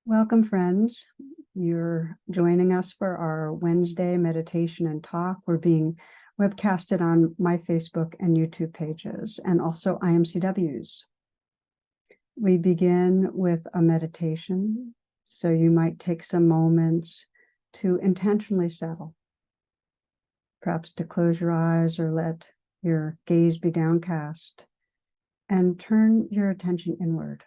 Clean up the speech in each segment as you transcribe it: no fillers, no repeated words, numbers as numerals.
Welcome, friends. You're joining us for our Wednesday meditation and talk. We're being webcasted on my Facebook and YouTube pages, and also IMCW's. We begin with a meditation, so you might take some moments to intentionally settle, perhaps to close your eyes or let your gaze be downcast, and turn your attention inward.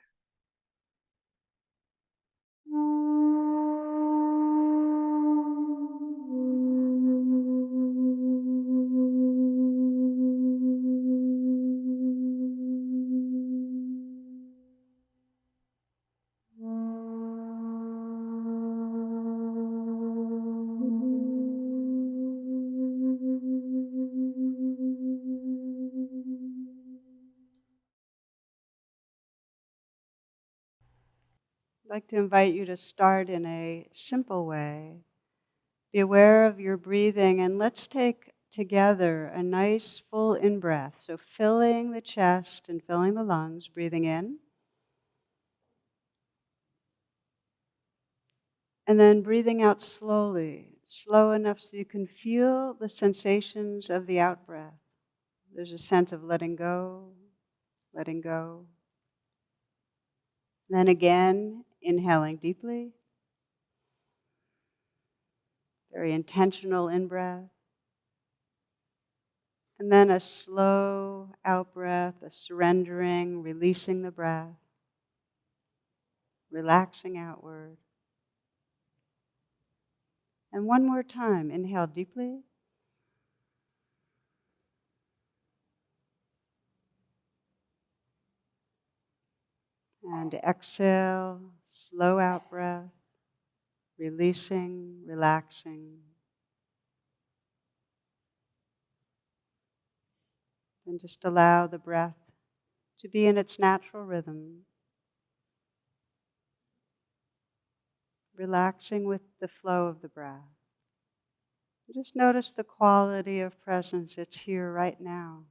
I'd like to invite you to start in a simple way. Be aware of your breathing, and let's take together a nice full in-breath. So filling the chest and filling the lungs, breathing in. And then breathing out slowly, slow enough so you can feel the sensations of the out-breath. There's a sense of letting go, letting go. Then again, inhaling deeply. Very intentional in-breath. And then a slow out-breath, a surrendering, releasing the breath, relaxing outward. And one more time, inhale deeply. And exhale, slow out-breath, releasing, relaxing. And just allow the breath to be in its natural rhythm, relaxing with the flow of the breath. Just notice the quality of presence. It's here right now.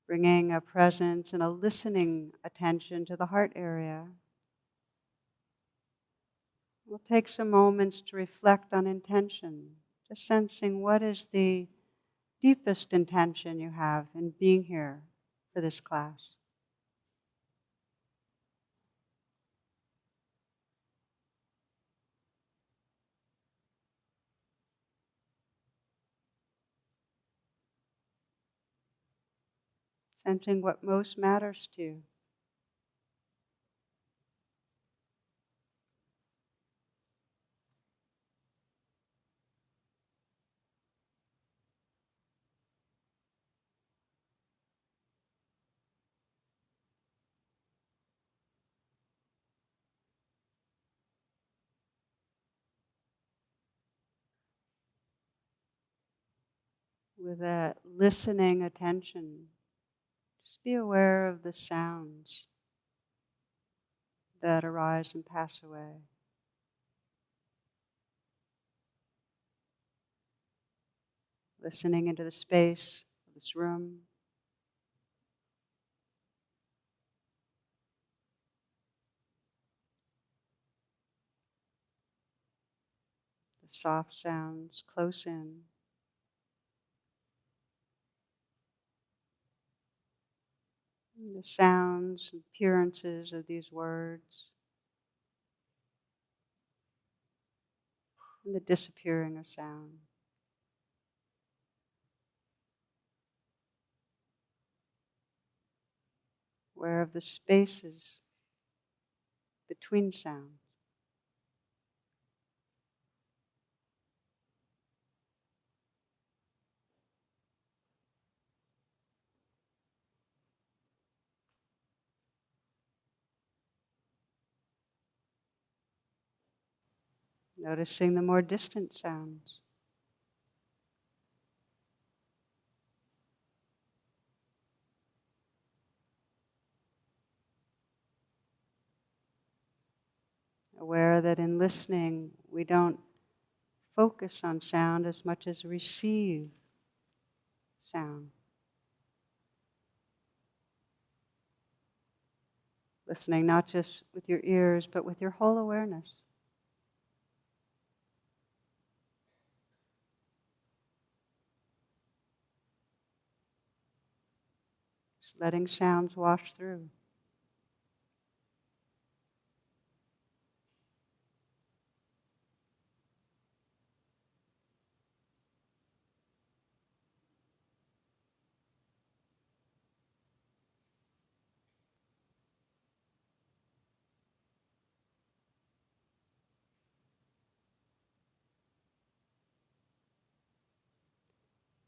Bringing a presence and a listening attention to the heart area. We'll take some moments to reflect on intention, just sensing what is the deepest intention you have in being here for this class. Sensing what most matters to you. With a listening attention, just be aware of the sounds that arise and pass away. Listening into the space of this room. The soft sounds close in. The sounds and appearances of these words. And the disappearing of sound. Aware of the spaces between sounds. Noticing the more distant sounds. Aware that in listening, we don't focus on sound as much as receive sound. Listening not just with your ears, but with your whole awareness. Just letting sounds wash through.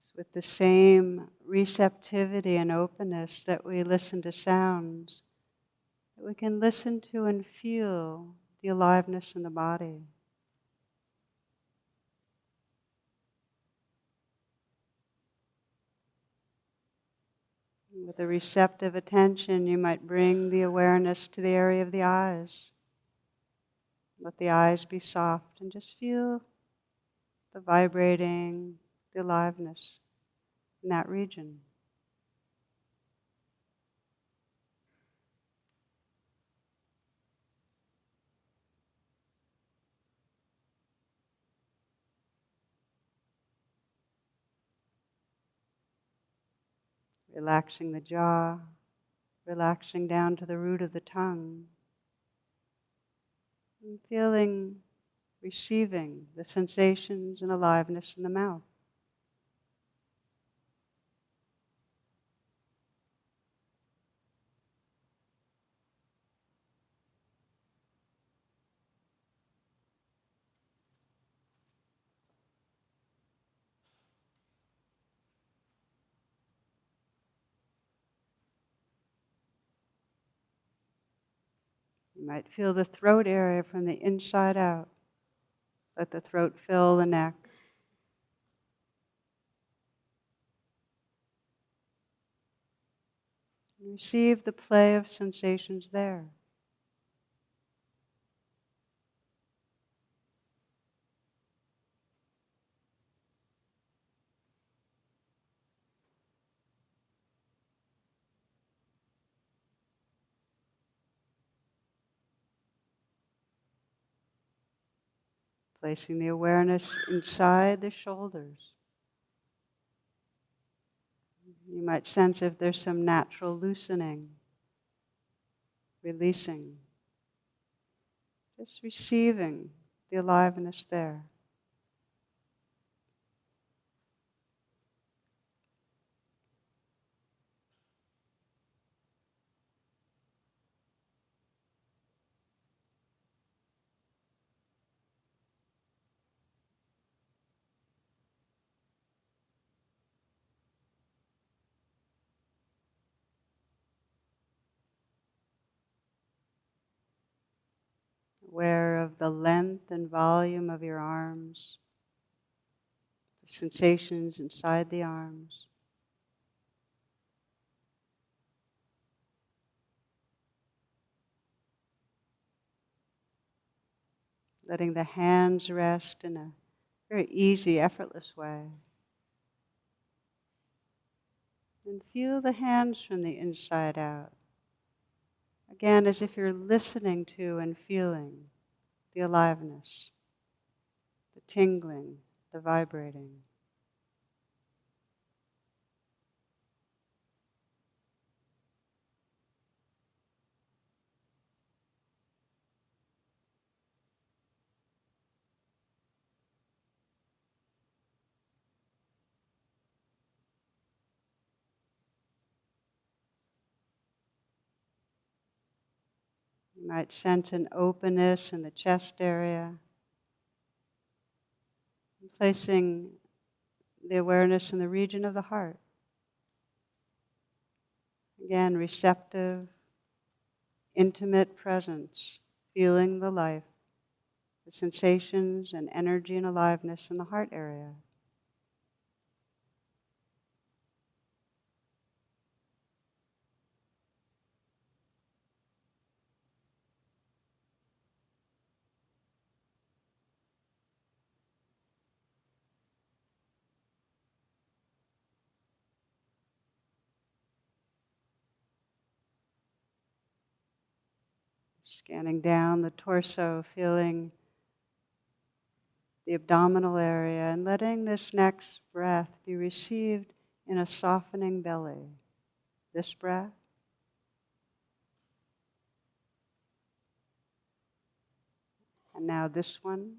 It's with the same receptivity and openness that we listen to sounds, that we can listen to and feel the aliveness in the body. With a receptive attention, you might bring the awareness to the area of the eyes. Let the eyes be soft and just feel the vibrating, the aliveness in that region. Relaxing the jaw, relaxing down to the root of the tongue, and feeling, receiving the sensations and aliveness in the mouth. You might feel the throat area from the inside out. Let the throat fill the neck. And receive the play of sensations there. Placing the awareness inside the shoulders. You might sense if there's some natural loosening, releasing, just receiving the aliveness there. Aware of the length and volume of your arms, the sensations inside the arms. Letting the hands rest in a very easy, effortless way. And feel the hands from the inside out. Again, as if you're listening to and feeling the aliveness, the tingling, the vibrating. You might sense an openness in the chest area, placing the awareness in the region of the heart. Again, receptive, intimate presence, feeling the life, the sensations and energy and aliveness in the heart area. Scanning down the torso, feeling the abdominal area, and letting this next breath be received in a softening belly. This breath. And now this one.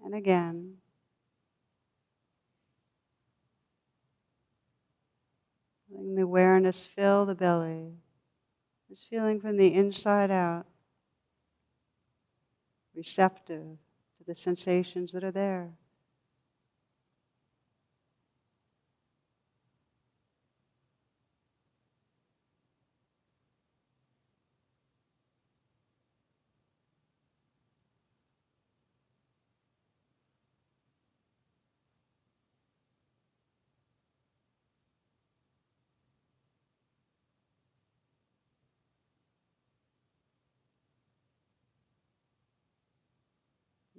And again. Letting the awareness fill the belly. This feeling from the inside out. Receptive to the sensations that are there.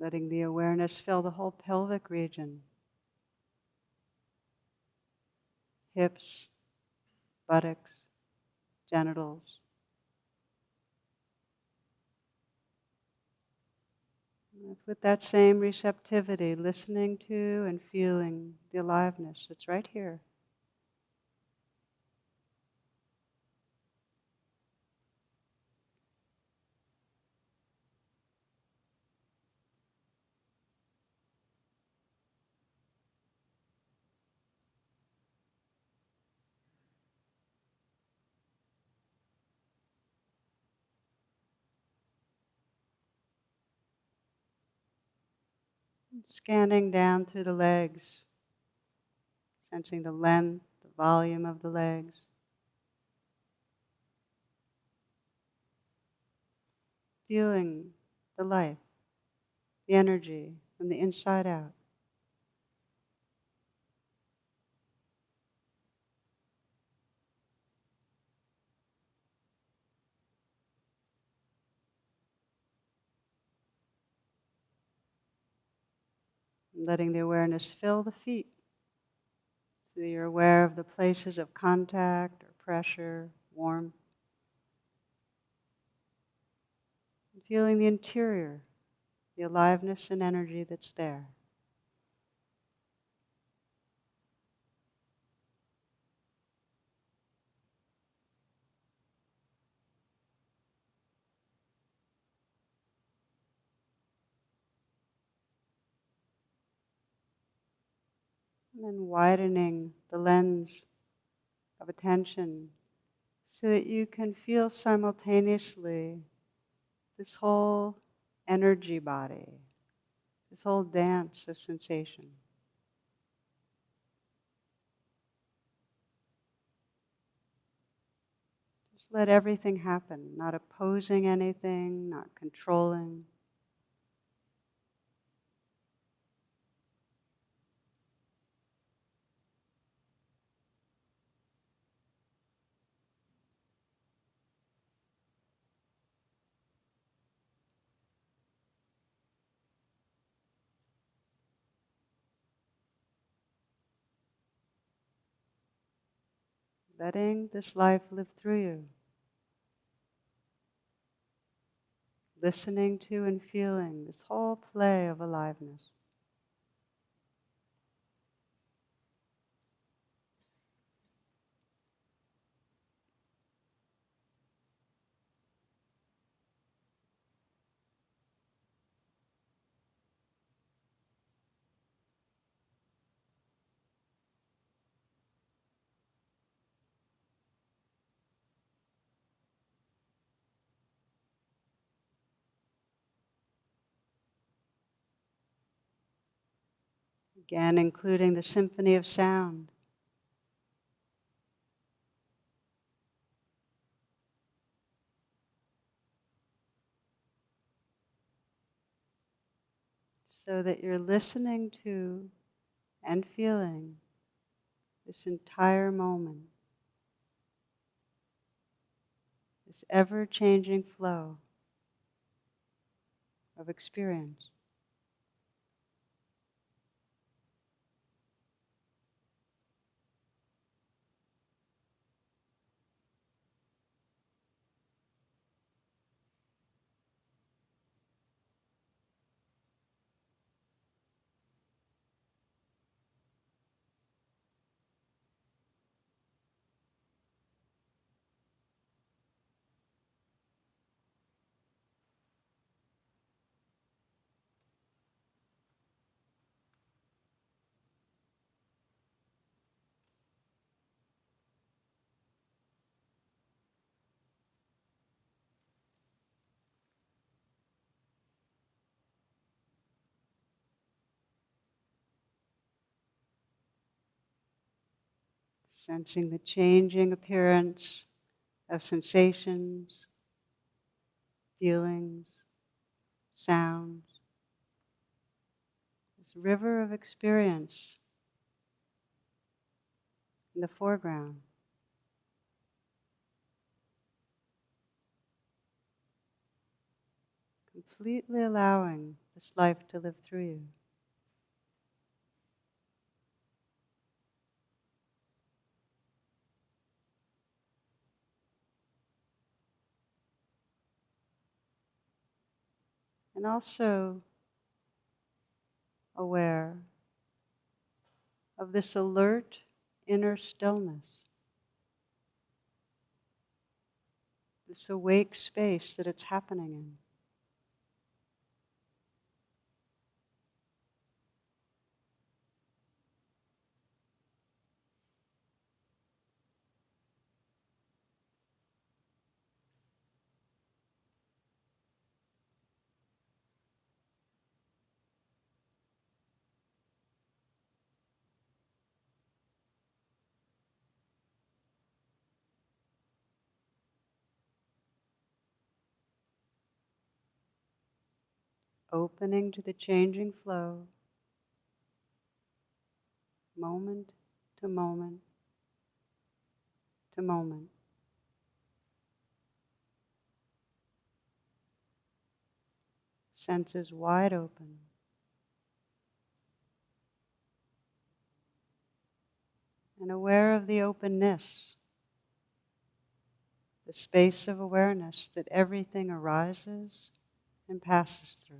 Letting the awareness fill the whole pelvic region. Hips, buttocks, genitals. With that same receptivity, listening to and feeling the aliveness that's right here. Scanning down through the legs, sensing the length, the volume of the legs. Feeling the life, the energy from the inside out. Letting the awareness fill the feet. So you're aware of the places of contact or pressure, warmth. And feeling the interior, the aliveness and energy that's there. And then widening the lens of attention so that you can feel simultaneously this whole energy body, this whole dance of sensation. Just let everything happen, not opposing anything, not controlling. Letting this life live through you. Listening to and feeling this whole play of aliveness. Again, including the symphony of sound. So that you're listening to and feeling this entire moment, this ever-changing flow of experience. Sensing the changing appearance of sensations, feelings, sounds. This river of experience in the foreground. Completely allowing this life to live through you. And also aware of this alert inner stillness, this awake space that it's happening in. Opening to the changing flow, moment to moment to moment. Senses wide open. And aware of the openness, the space of awareness that everything arises and passes through.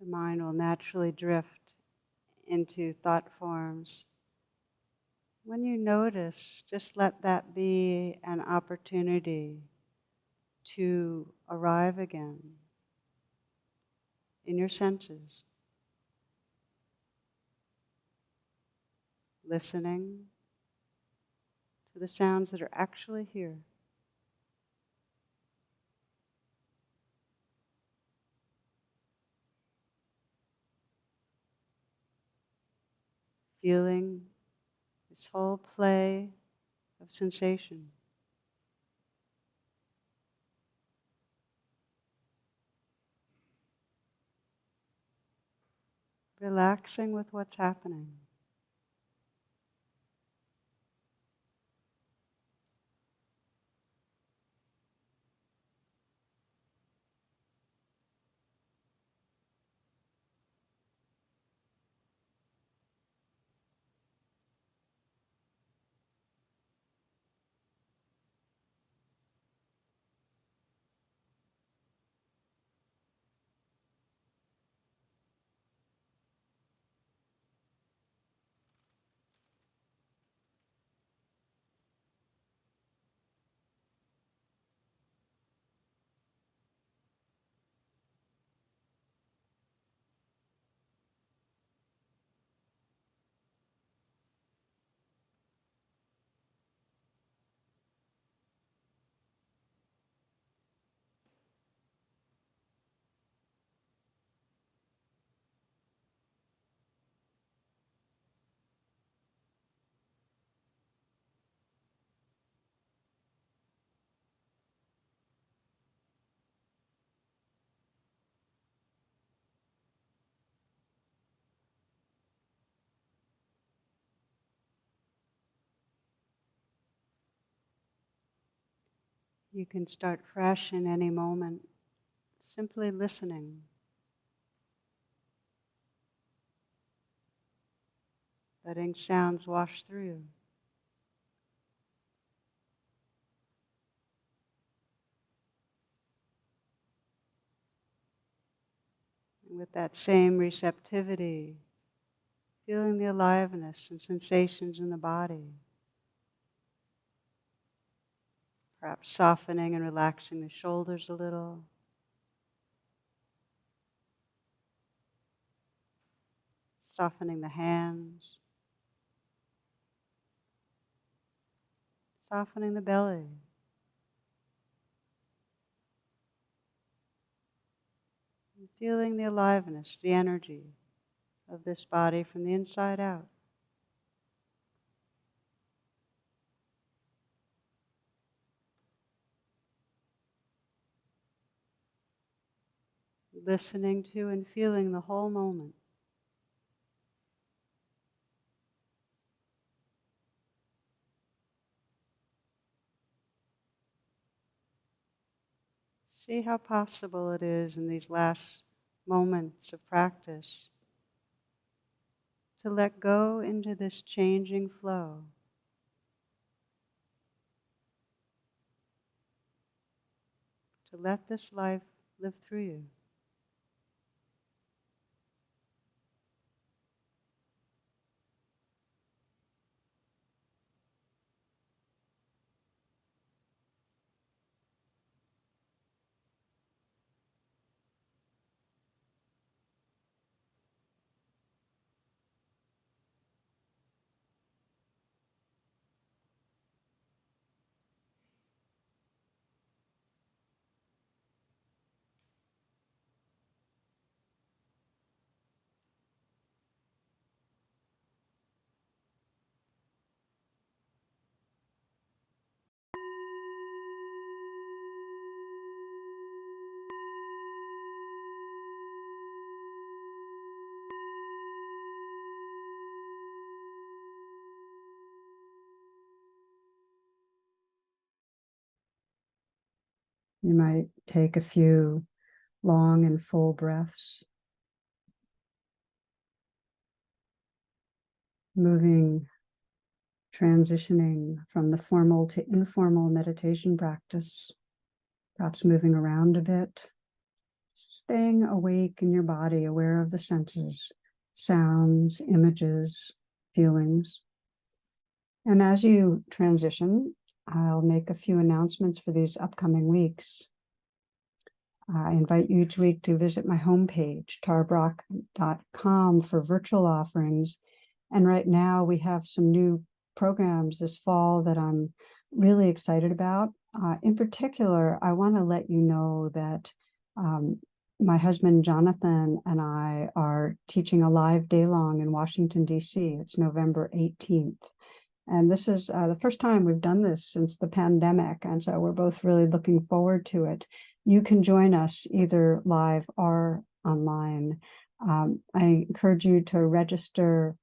The mind will naturally drift into thought forms. When you notice, just let that be an opportunity to arrive again in your senses, listening to the sounds that are actually here. Feeling this whole play of sensation. Relaxing with what's happening. You can start fresh in any moment, simply listening. Letting sounds wash through. And with that same receptivity, feeling the aliveness and sensations in the body. Perhaps softening and relaxing the shoulders a little. Softening the hands. Softening the belly. And feeling the aliveness, the energy of this body from the inside out. Listening to and feeling the whole moment. See how possible it is in these last moments of practice to let go into this changing flow. To let this life live through you. You might take a few long and full breaths, moving, transitioning from the formal to informal meditation practice, perhaps moving around a bit, staying awake in your body, aware of the senses, sounds, images, feelings. And as you transition, I'll make a few announcements for these upcoming weeks. I invite you each week to visit my homepage, tarbrach.com, for virtual offerings. And right now we have some new programs this fall that I'm really excited about. In particular, I want to let you know that my husband, Jonathan, and I are teaching a live day-long in Washington, D.C. It's November 18th. And this is the first time we've done this since the pandemic. And so we're both really looking forward to it. You can join us either live or online. I encourage you to register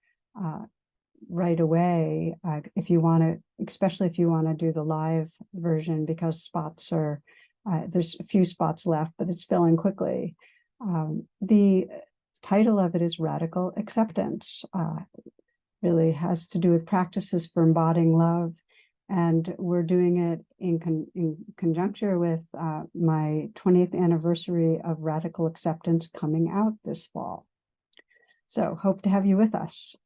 right away if you want to, especially if you want to do the live version, because spots are, there's a few spots left, but it's filling quickly. The title of it is Radical Acceptance. Really has to do with practices for embodying love. And we're doing it in conjuncture with my 20th anniversary of Radical Acceptance coming out this fall. So hope to have you with us.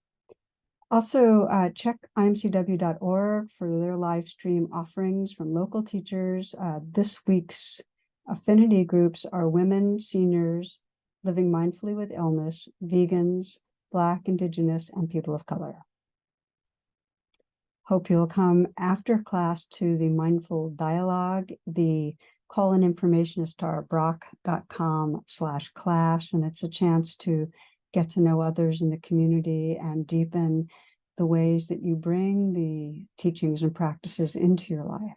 Also, check IMCW.org for their live stream offerings from local teachers. This week's affinity groups are women, seniors, living mindfully with illness, vegans, Black, Indigenous, and people of color. Hope you'll come after class to the mindful dialogue. The call-in information is tarbrach.com/class, and it's a chance to get to know others in the community and deepen the ways that you bring the teachings and practices into your life.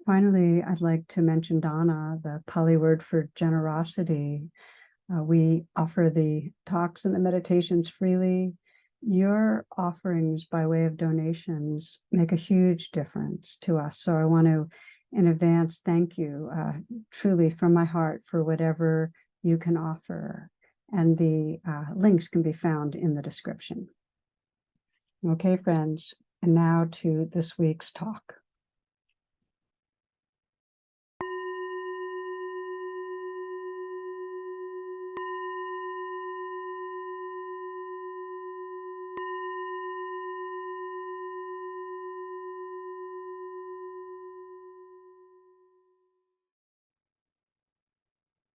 Finally, I'd like to mention Dana, the Pali word for generosity. We offer the talks and the meditations freely. your offerings by way of donations make a huge difference to us. So I want to, in advance, thank you truly from my heart for whatever you can offer. And the links can be found in the description. Okay, friends, and now to this week's talk.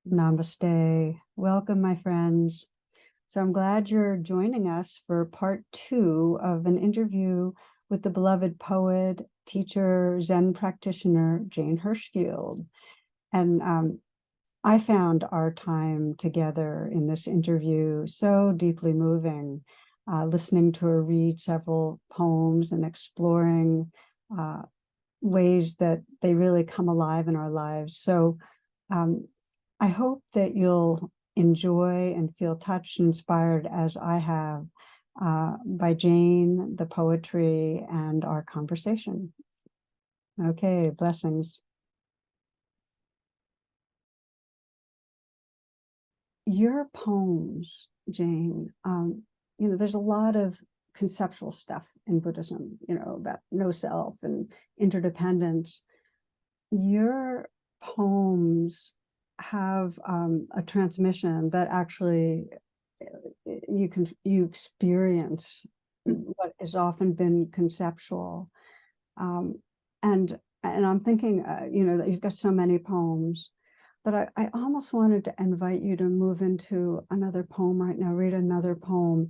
Namaste. Welcome, my friends. So I'm glad you're joining us for part 2 of an interview with the beloved poet, teacher, Zen practitioner, Jane Hirshfield. And I found our time together in this interview so deeply moving, listening to her read several poems and exploring ways that they really come alive in our lives. So I hope that you'll enjoy and feel touched and inspired as I have by Jane, the poetry, and our conversation. Okay, blessings. Your poems, Jane, there's a lot of conceptual stuff in Buddhism, about no self and interdependence. Your poems have a transmission that actually you experience what has often been conceptual, and I'm thinking, that you've got so many poems, but I almost wanted to invite you to move into another poem right now, read another poem.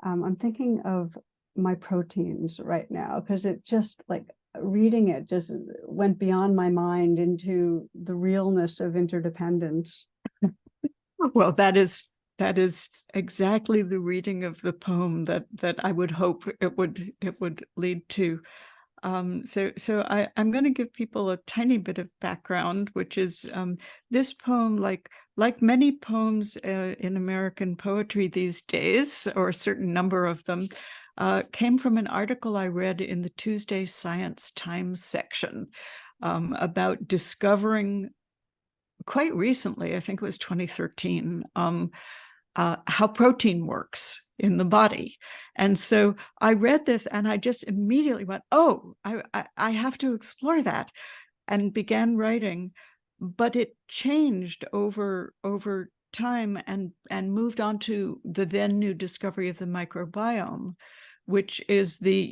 I'm thinking of My Proteins right now, because it just reading it just went beyond my mind into the realness of interdependence. Well, that is exactly the reading of the poem that I would hope it would lead to. So I'm going to give people a tiny bit of background, which is this poem, like many poems in American poetry these days, or a certain number of them, came from an article I read in the Tuesday Science Times section about discovering quite recently, I think it was 2013, how protein works in the body. And so I read this and I just immediately went, oh, I have to explore that, and began writing. But it changed over time and moved on to the then new discovery of the microbiome, which is the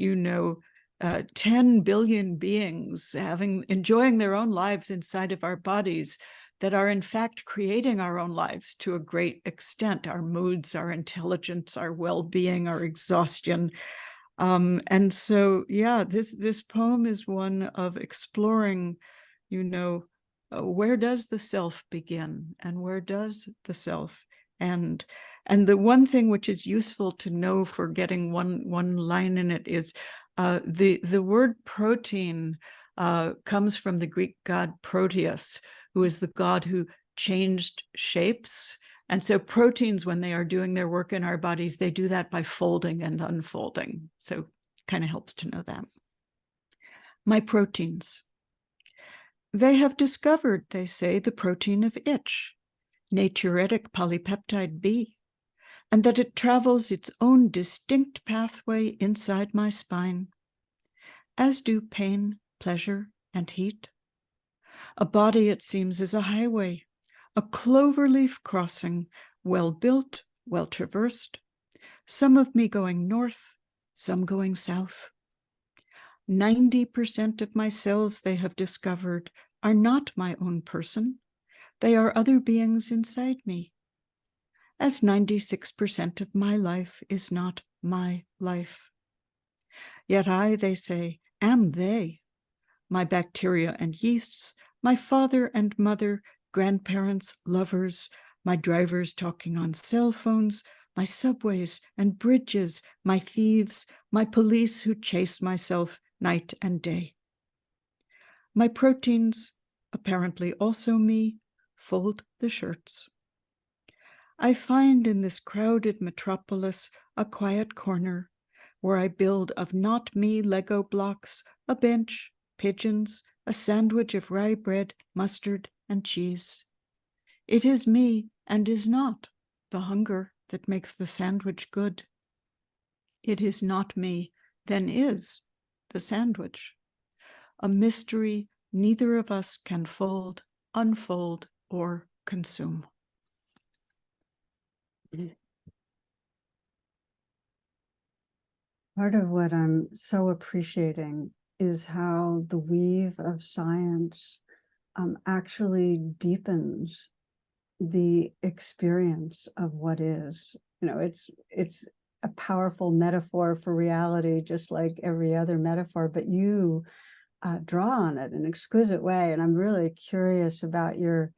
10 billion beings enjoying their own lives inside of our bodies that are in fact creating our own lives to a great extent, our moods, our intelligence, our well-being, our exhaustion. And so, yeah, this poem is one of exploring, where does the self begin and where does the self end? And the one thing which is useful to know for getting one line in it is the word protein comes from the Greek god Proteus, who is the god who changed shapes. And so proteins, when they are doing their work in our bodies, they do that by folding and unfolding. So kind of helps to know that. My proteins. They have discovered, they say, the protein of itch, natriuretic polypeptide B, and that it travels its own distinct pathway inside my spine, as do pain, pleasure, and heat. A body, it seems, is a highway, a cloverleaf crossing, well built, well traversed, some of me going north, some going south. 90% of my cells, they have discovered, are not my own person. They are other beings inside me, as 96% of my life is not my life. Yet I, they say, am they, my bacteria and yeasts, my father and mother, grandparents, lovers, my drivers talking on cell phones, my subways and bridges, my thieves, my police who chase myself night and day. My proteins, apparently also me, fold the shirts. I find in this crowded metropolis a quiet corner where I build of not me Lego blocks, a bench, pigeons, a sandwich of rye bread, mustard, and cheese. It is me and is not the hunger that makes the sandwich good. It is not me, then is the sandwich. A mystery neither of us can fold, unfold, or consume. Part of what I'm so appreciating is how the weave of science actually deepens the experience of what is. You know, it's a powerful metaphor for reality, just like every other metaphor, but you draw on it in an exquisite way. And I'm really curious about your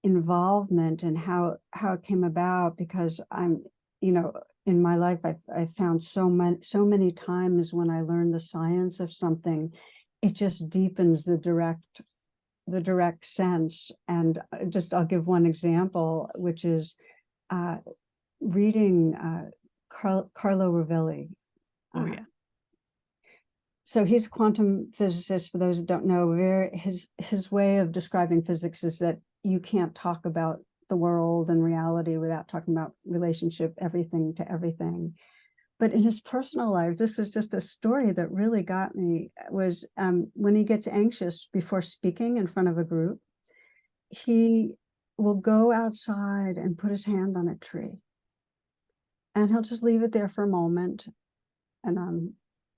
involvement and how it came about, because I'm, you know, in my life, I've found so many times when I learn the science of something, it just deepens the direct sense. And I'll give one example, which is reading Carlo Rovelli. Oh, yeah. So he's a quantum physicist. For those that don't know, his way of describing physics is that you can't talk about the world and reality without talking about relationship, everything to everything. But in his personal life, this was just a story that really got me, was when he gets anxious before speaking in front of a group, he will go outside and put his hand on a tree. And he'll just leave it there for a moment. And I'm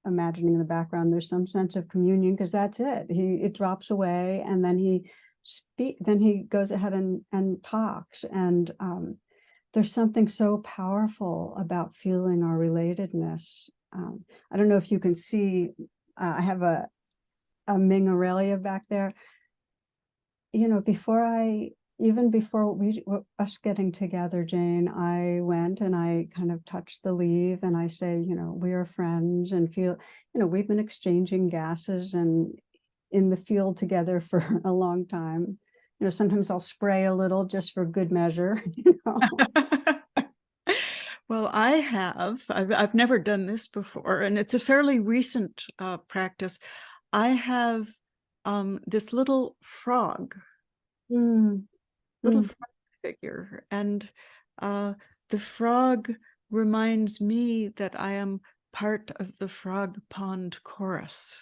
imagining in the background, there's some sense of communion, because that's it. It drops away, and then he goes ahead and talks. And there's something so powerful about feeling our relatedness. I don't know if you can see, I have a Ming Aurelia back there. You know, even before us getting together, Jane, I went and I kind of touched the leaf and I say, you know, we are friends, and feel, you know, we've been exchanging gases and in the field together for a long time. You know, sometimes I'll spray a little just for good measure, you know. Well, I've never done this before, and it's a fairly recent practice. I have this little frog, frog figure, and the frog reminds me that I am part of the frog pond chorus.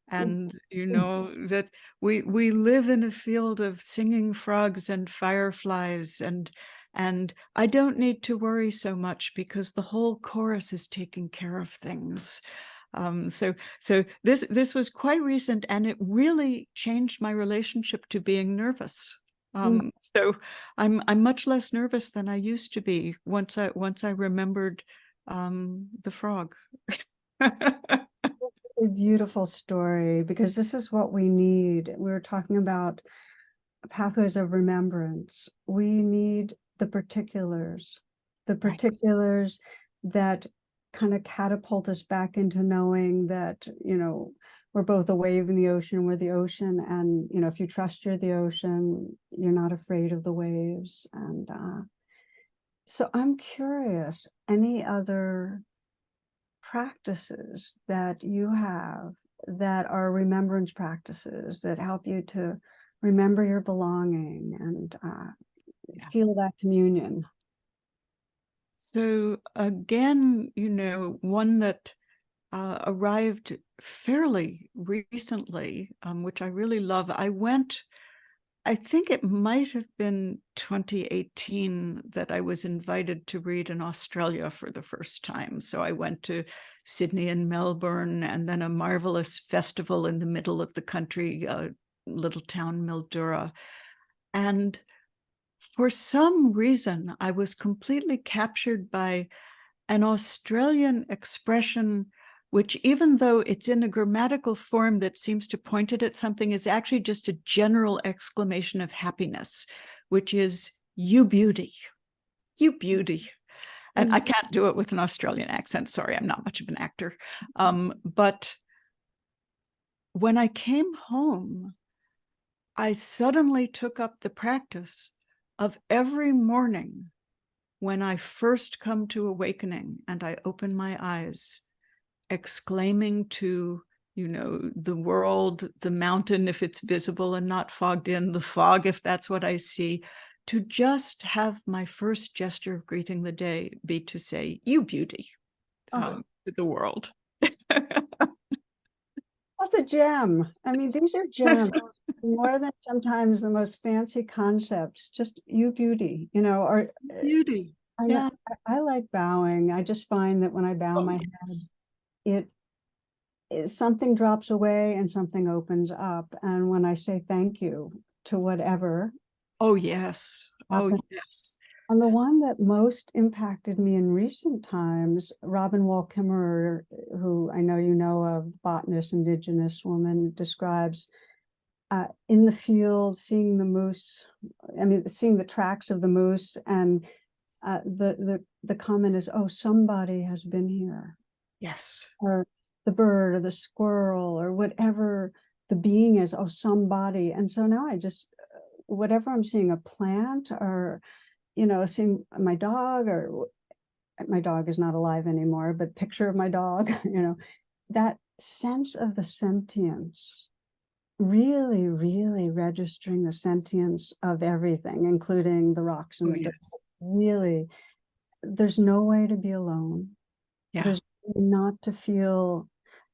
And you know that we live in a field of singing frogs and fireflies, and I don't need to worry so much because the whole chorus is taking care of things. So this was quite recent, and it really changed my relationship to being nervous. So I'm much less nervous than I used to be once I remembered the frog. A beautiful story, because this is what we need. We're talking about pathways of remembrance. We need the particulars that kind of catapult us back into knowing that, you know, we're both a wave in the ocean, we're the ocean. And, you know, if you trust you're the ocean, you're not afraid of the waves. And so I'm curious, any other practices that you have that are remembrance practices that help you to remember your belonging and feel that communion? So again, you know, one that arrived fairly recently, which I really love. I think it might have been 2018 that I was invited to read in Australia for the first time. So I went to Sydney and Melbourne, and then a marvelous festival in the middle of the country, little town Mildura. And for some reason, I was completely captured by an Australian expression, which, even though it's in a grammatical form that seems to point it at something, is actually just a general exclamation of happiness, which is, you beauty, you beauty. And I can't do it with an Australian accent. Sorry, I'm not much of an actor. But when I came home, I suddenly took up the practice of every morning when I first come to awakening and I open my eyes, exclaiming to, the world, the mountain, if it's visible and not fogged in, the fog, if that's what I see, to just have my first gesture of greeting the day be to say, "You beauty," to the world. That's a gem. I mean, these are gems more than sometimes the most fancy concepts. Just you beauty, or Beauty. I know I like bowing. I just find that when I bow my head, something drops away and something opens up. And when I say thank you to whatever. Oh, yes. Oh, yes. And the one that most impacted me in recent times, Robin Wall Kimmerer, who I know you know of, botanist, indigenous woman, describes in the field, seeing the moose, seeing the tracks of the moose, and the comment is, "Oh, somebody has been here." Yes. Or the bird or the squirrel or whatever the being is, "Oh, somebody." And so now I just, whatever I'm seeing, a plant or seeing my dog, or my dog is not alive anymore, but picture of my dog, that sense of the sentience, really, really registering the sentience of everything, including the rocks and the dirt. Really, there's no way to be alone. Yeah. There's not to feel,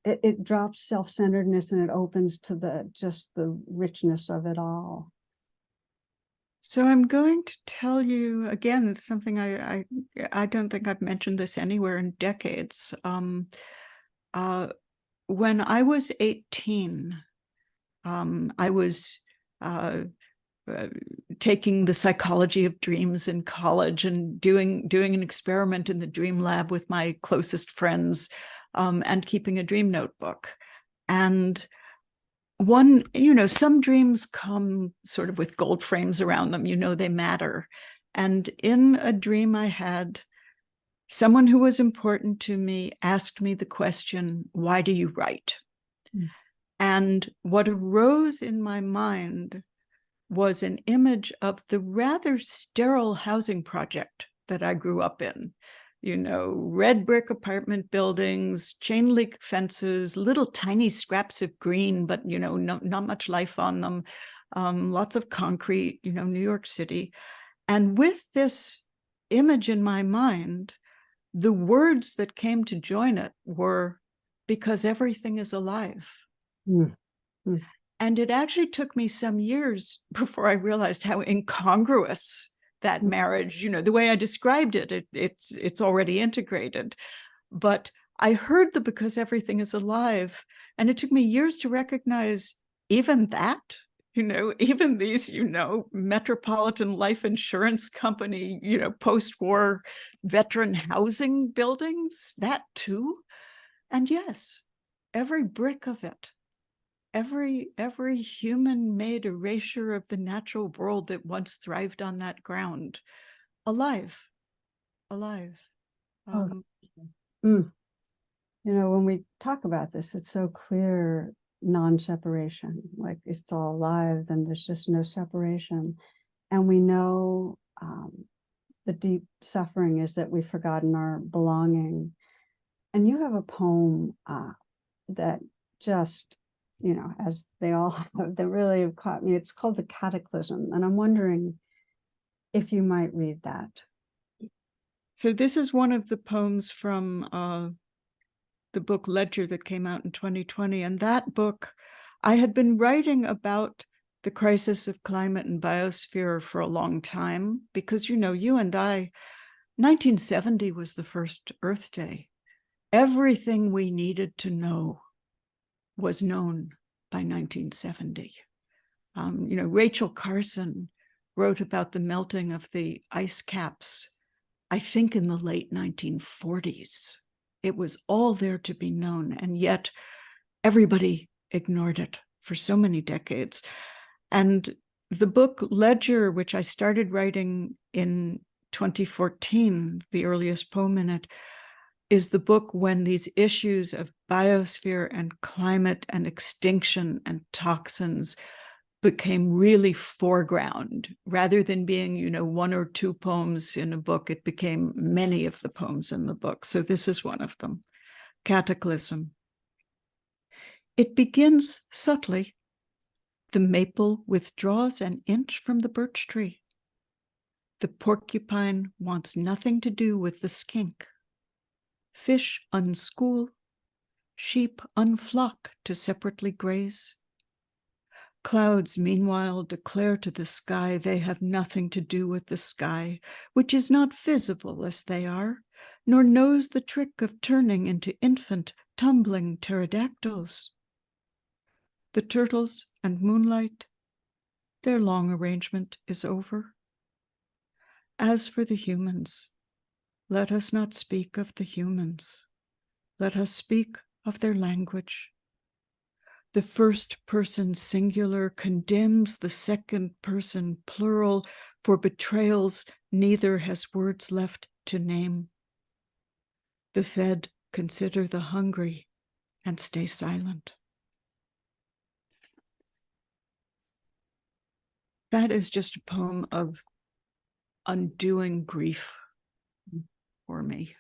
it drops self-centeredness and it opens to just the richness of it all. So I'm going to tell you again something I don't think I've mentioned this anywhere in decades. When I was 18, I was taking the psychology of dreams in college and doing an experiment in the dream lab with my closest friends, and keeping a dream notebook. And some dreams come sort of with gold frames around them, they matter. And in a dream I had, someone who was important to me asked me the question, "Why do you write?" And what arose in my mind was an image of the rather sterile housing project that I grew up in. Red brick apartment buildings, chain link fences, little tiny scraps of green, but, not much life on them. Lots of concrete, New York City. And with this image in my mind, the words that came to join it were, "Because everything is alive." And it actually took me some years before I realized how incongruous that marriage, the way I described it, it's already integrated. But I heard the "because everything is alive," and it took me years to recognize even that, even these, Metropolitan Life Insurance Company, post-war veteran housing buildings, that too. And yes, every brick of it, every human-made erasure of the natural world that once thrived on that ground, alive. When we talk about this, it's so clear, non-separation, like it's all alive, then there's just no separation. And we know the deep suffering is that we've forgotten our belonging. And you have a poem that just, as they all have, that really have caught me. It's called The Cataclysm. And I'm wondering if you might read that. So this is one of the poems from the book Ledger that came out in 2020. And that book, I had been writing about the crisis of climate and biosphere for a long time, because, you and I, 1970 was the first Earth Day. Everything we needed to know was known by 1970. Rachel Carson wrote about the melting of the ice caps, I think in the late 1940s. It was all there to be known, and yet everybody ignored it for so many decades. And the book Ledger, which I started writing in 2014, the earliest poem in it, is the book when these issues of biosphere and climate and extinction and toxins became really foreground. Rather than being, you know, one or two poems in a book, it became many of the poems in the book. So this is one of them, Cataclysm. It begins subtly. The maple withdraws an inch from the birch tree. The porcupine wants nothing to do with the skink. Fish unschool, sheep unflock to separately graze. Clouds, meanwhile, declare to the sky they have nothing to do with the sky, which is not visible as they are, nor knows the trick of turning into infant, tumbling pterodactyls. The turtles and moonlight, their long arrangement is over. As for the humans, let us not speak of the humans. Let us speak of their language. The first person singular condemns the second person plural, for betrayals neither has words left to name. The fed consider the hungry and stay silent. That is just a poem of undoing grief for me.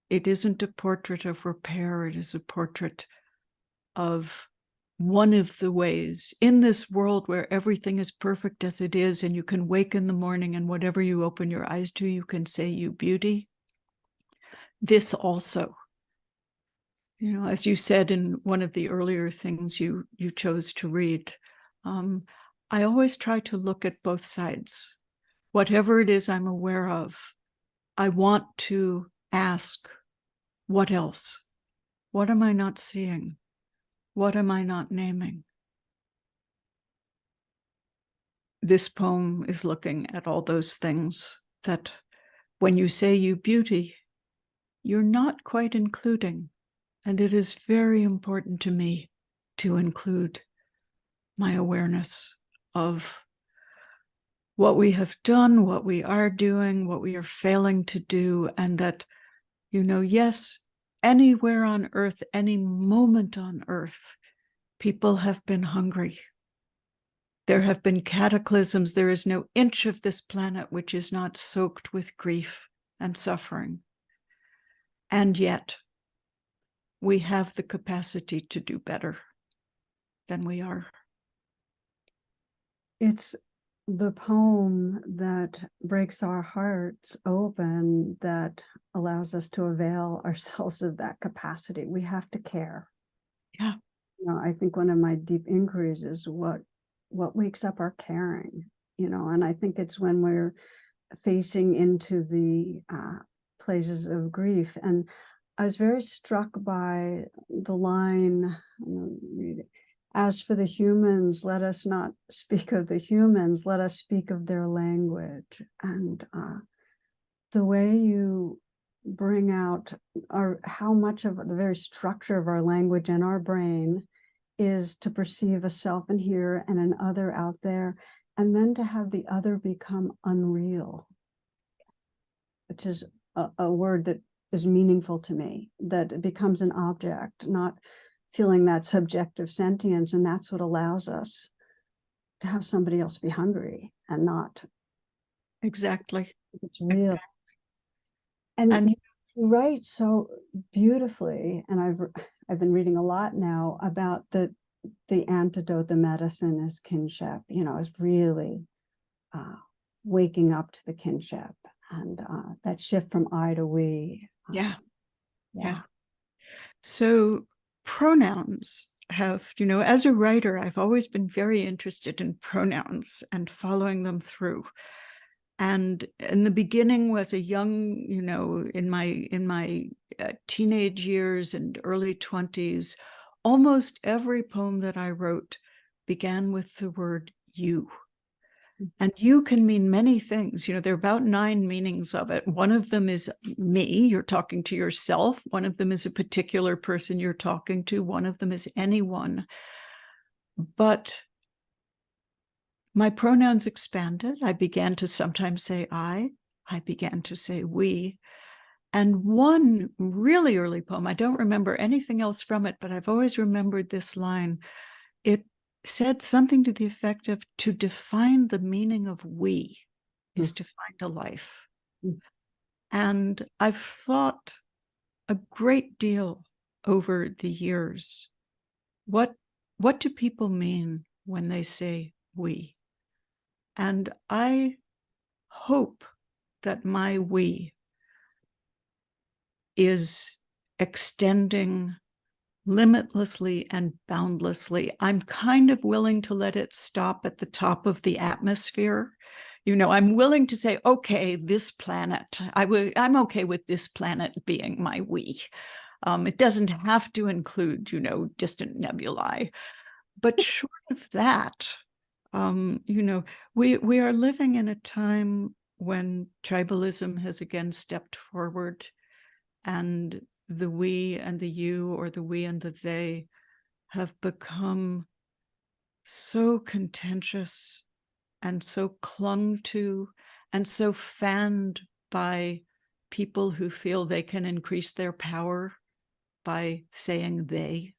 It isn't a portrait of repair, it is a portrait of one of the ways in this world where everything is perfect as it is, and you can wake in the morning and whatever you open your eyes to, you can say, you beauty. This also, you know, as you said in one of the earlier things you chose to read, I always try to look at both sides. Whatever it is I'm aware of, I want to ask, what else? What am I not seeing? What am I not naming? This poem is looking at all those things that when you say you beauty, you're not quite including. And it is very important to me to include my awareness of what we have done, what we are doing, what we are failing to do, and that, you know, yes, anywhere on earth, any moment on earth, people have been hungry. There have been cataclysms. There is no inch of this planet which is not soaked with grief and suffering. And yet, we have the capacity to do better than we are. It's the poem that breaks our hearts open, that allows us to avail ourselves of that capacity. We have to care. Yeah. You know, I think one of my deep inquiries is what wakes up our caring, you know, and I think it's when we're facing into the places of grief. And I was very struck by the line, as for the humans, let us not speak of the humans, let us speak of their language. And the way you bring out how much of the very structure of our language and our brain is to perceive a self in here and an other out there, and then to have the other become unreal, which is a word that is meaningful to me, that it becomes an object, not feeling that subjective sentience. And that's what allows us to have somebody else be hungry and not. Exactly. It's real. And you write so beautifully, and I've been reading a lot now about the antidote, the medicine is kinship, you know, is really waking up to the kinship and that shift from I to we. Yeah. So pronouns have, you know, as a writer, I've always been very interested in pronouns and following them through. And in the beginning, was a young, you know, in my teenage years and early 20s, almost every poem that I wrote began with the word you. And you can mean many things. You know, there are about 9 meanings of it. One of them is me, you're talking to yourself. One of them is a particular person you're talking to. One of them is anyone. But my pronouns expanded. I began to sometimes say I began to say we. And one really early poem, I don't remember anything else from it, but I've always remembered this line. It said something to the effect of, to define the meaning of we is to find a life. And I've thought a great deal over the years, what do people mean when they say we? And I hope that my we is extending limitlessly and boundlessly. I'm kind of willing to let it stop at the top of the atmosphere. I'm willing to say, okay, this planet, I'm okay with this planet being my we. It doesn't have to include, distant nebulae. But short of that, we are living in a time when tribalism has again stepped forward, and the we and the you, or the we and the they, have become so contentious and so clung to and so fanned by people who feel they can increase their power by saying they,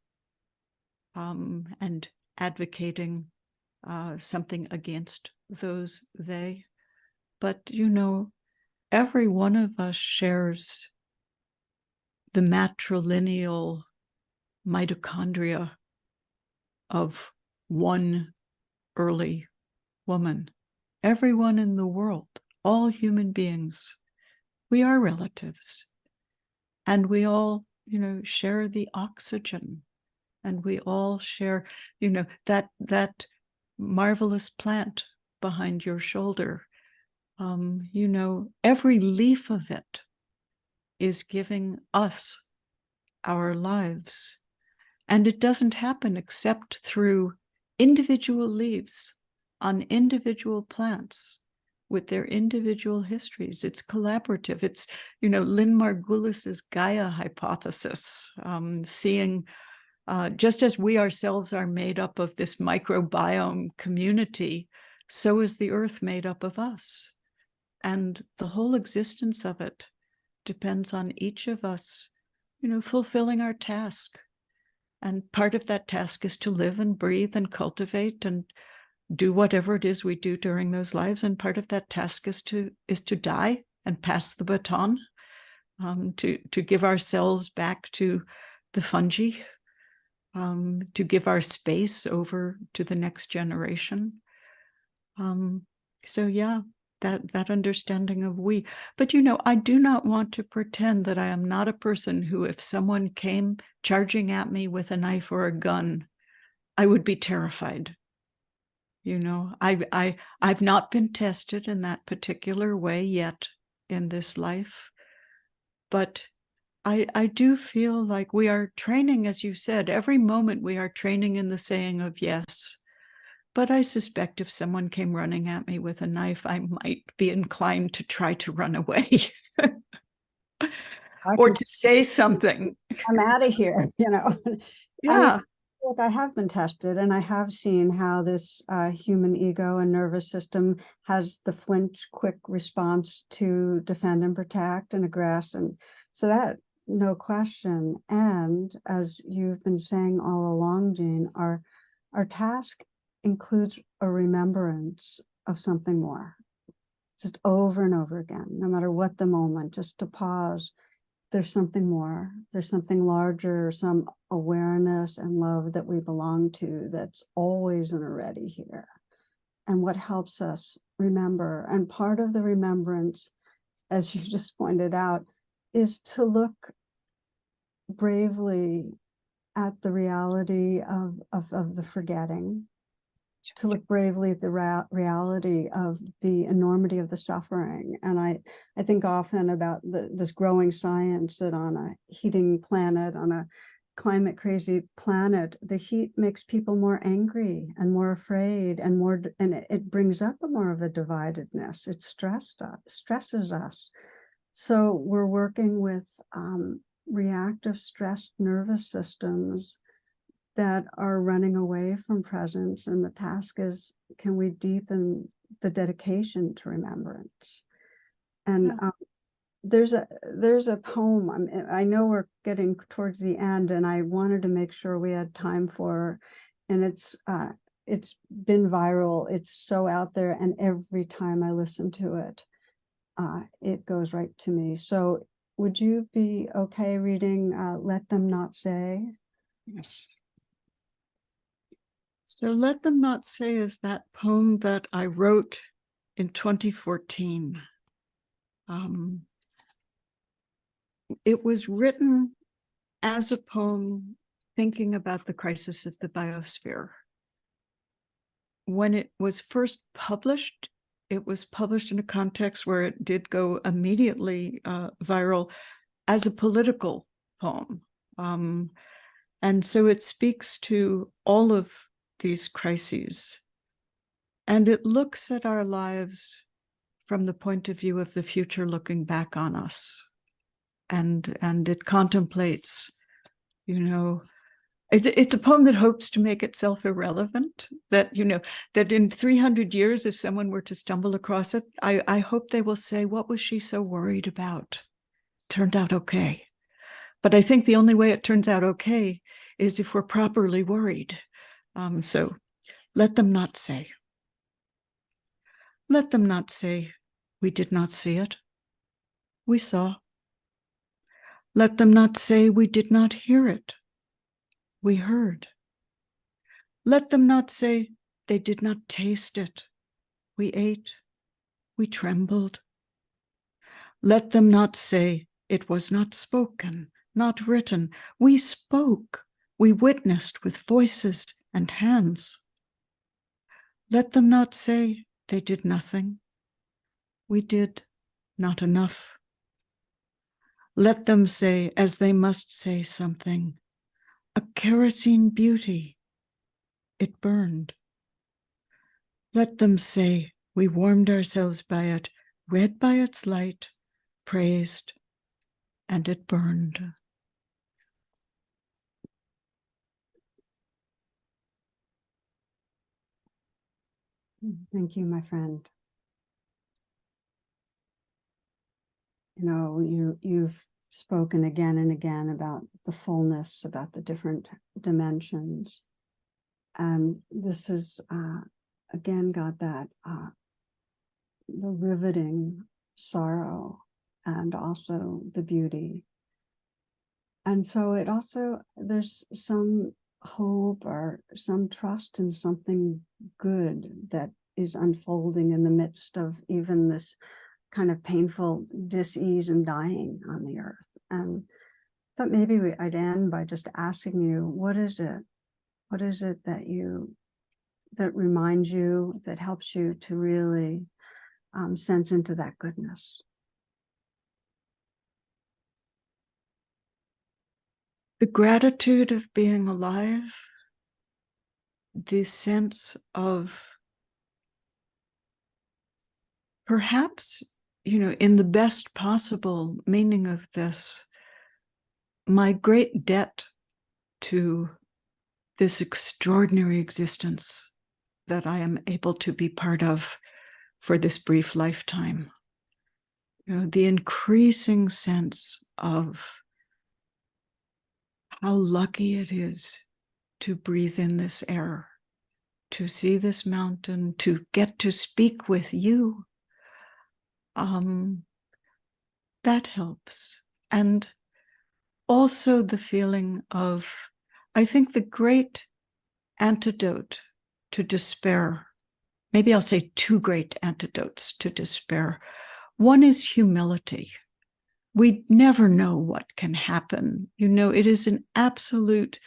and advocating something against those they. But, every one of us shares the matrilineal mitochondria of one early woman. Everyone in the world, all human beings, we are relatives. And we all, share the oxygen. And we all share, that marvelous plant behind your shoulder. Every leaf of it is giving us our lives. And it doesn't happen except through individual leaves on individual plants with their individual histories. It's collaborative. It's, Lynn Margulis's Gaia hypothesis, seeing just as we ourselves are made up of this microbiome community, so is the earth made up of us. And the whole existence of it depends on each of us, fulfilling our task. And part of that task is to live and breathe and cultivate and do whatever it is we do during those lives. And part of that task is to die and pass the baton, to give ourselves back to the fungi, to give our space over to the next generation. So yeah, that understanding of we. But I do not want to pretend that I am not a person who, if someone came charging at me with a knife or a gun, I would be terrified. I've not been tested in that particular way yet in this life, but I do feel like we are training, as you said, every moment we are training in the saying of yes. But I suspect if someone came running at me with a knife, I might be inclined to try to run away or to say something. I'm out of here, Yeah. I mean, look, I have been tested, and I have seen how this human ego and nervous system has the flinch quick response to defend and protect and aggress. And so that, no question. And as you've been saying all along, Jane, our task includes a remembrance of something more, just over and over again, no matter what the moment, just to pause. There's something more, there's something larger, some awareness and love that we belong to that's always and already here. And what helps us remember, and part of the remembrance, as you just pointed out, is to look bravely at the reality of the forgetting, to look bravely at the reality of the enormity of the suffering. And I think often about this growing science that on a heating planet, on a climate crazy planet, the heat makes people more angry and more afraid and more, and it brings up more of a dividedness. It stresses us. So we're working with reactive stressed nervous systems that are running away from presence. And the task is, can we deepen the dedication to remembrance? And there's a poem, I know we're getting towards the end, and I wanted to make sure we had time for, and it's been viral. It's so out there, and every time I listen to it, it goes right to me. So would you be okay reading Let Them Not Say? Yes. So Let Them Not Say is that poem that I wrote in 2014. It was written as a poem thinking about the crisis of the biosphere. When it was first published, it was published in a context where it did go immediately viral as a political poem. And so it speaks to all of these crises. And it looks at our lives from the point of view of the future looking back on us. And it contemplates, it's a poem that hopes to make itself irrelevant, that, that in 300 years, if someone were to stumble across it, I hope they will say, what was she so worried about? Turned out okay. But I think the only way it turns out okay is if we're properly worried. So let them not say. Let them not say, we did not see it. We saw. Let them not say, we did not hear it. We heard. Let them not say, they did not taste it. We ate. We trembled. Let them not say, it was not spoken, not written. We spoke. We witnessed with voices and hands. Let them not say, they did nothing. We did not enough. Let them say, as they must say something, a kerosene beauty. It burned. Let them say, we warmed ourselves by it, read by its light, praised, and it burned. Thank you, my friend. You've spoken again and again about the fullness, about the different dimensions. And this is, again, got that, the riveting sorrow and also the beauty. And so it also, there's some hope or some trust in something good that is unfolding in the midst of even this kind of painful dis-ease and dying on the earth. And I thought maybe I'd end by just asking you, what is it? What is it that reminds you, that helps you to really sense into that goodness? The gratitude of being alive, the sense of perhaps, in the best possible meaning of this, my great debt to this extraordinary existence that I am able to be part of for this brief lifetime. The increasing sense of how lucky it is to breathe in this air, to see this mountain, to get to speak with you. That helps. And also the feeling of, I think the great antidote to despair, maybe I'll say two great antidotes to despair. One is humility. We never know what can happen. It is an absolute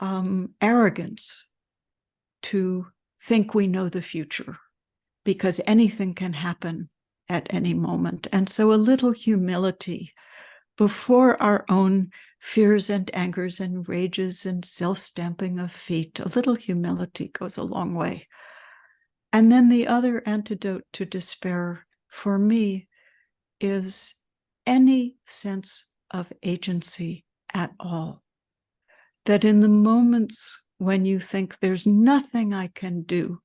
arrogance to think we know the future, because anything can happen at any moment. And so a little humility before our own fears and angers and rages and self-stamping of feet, a little humility goes a long way. And then the other antidote to despair for me is any sense of agency at all. That in the moments when you think there's nothing I can do,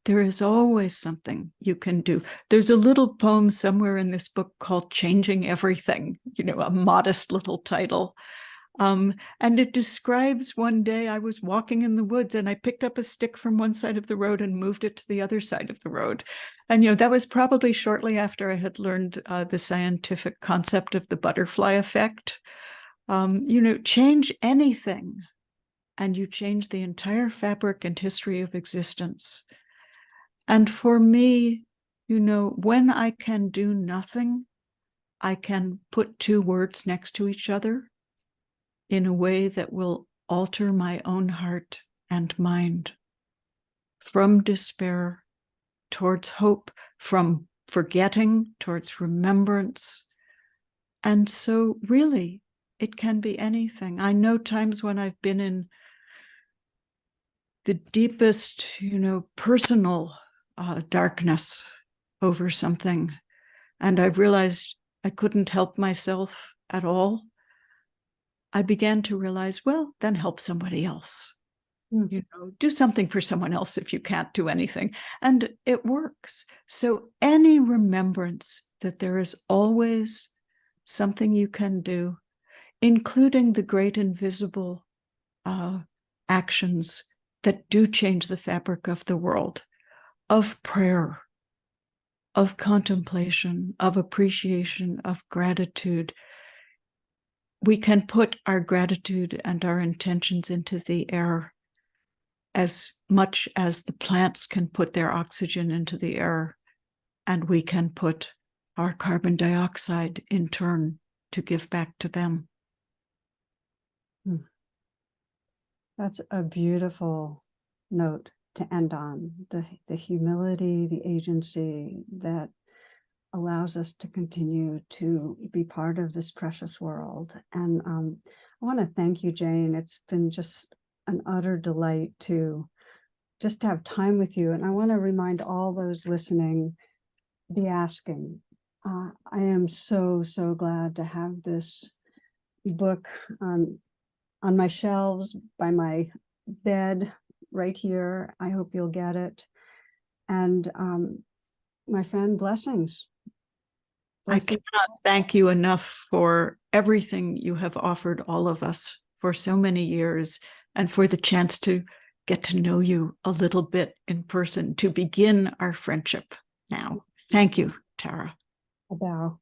there is always something you can do. There's a little poem somewhere in this book called Changing Everything, a modest little title. And it describes one day I was walking in the woods and I picked up a stick from one side of the road and moved it to the other side of the road. And, that was probably shortly after I had learned the scientific concept of the butterfly effect. Change anything and you change the entire fabric and history of existence. And for me, when I can do nothing, I can put two words next to each other in a way that will alter my own heart and mind from despair towards hope, from forgetting towards remembrance. And so really, it can be anything. I know times when I've been in the deepest, personal darkness over something, and I've realized I couldn't help myself at all. I began to realize, well, then help somebody else. Do something for someone else if you can't do anything. And it works. So any remembrance that there is always something you can do, including the great invisible actions that do change the fabric of the world, of prayer, of contemplation, of appreciation, of gratitude. We can put our gratitude and our intentions into the air as much as the plants can put their oxygen into the air, and we can put our carbon dioxide in turn to give back to them. That's a beautiful note to end on, the humility, the agency that allows us to continue to be part of this precious world. And I want to thank you, Jane. It's been just an utter delight to just have time with you. And I want to remind all those listening, be asking. I am so, so glad to have this book on my shelves, by my bed right here. I hope you'll get it. And my friend, blessings. I cannot thank you enough for everything you have offered all of us for so many years, and for the chance to get to know you a little bit in person, to begin our friendship now. Thank you, Tara. A bow.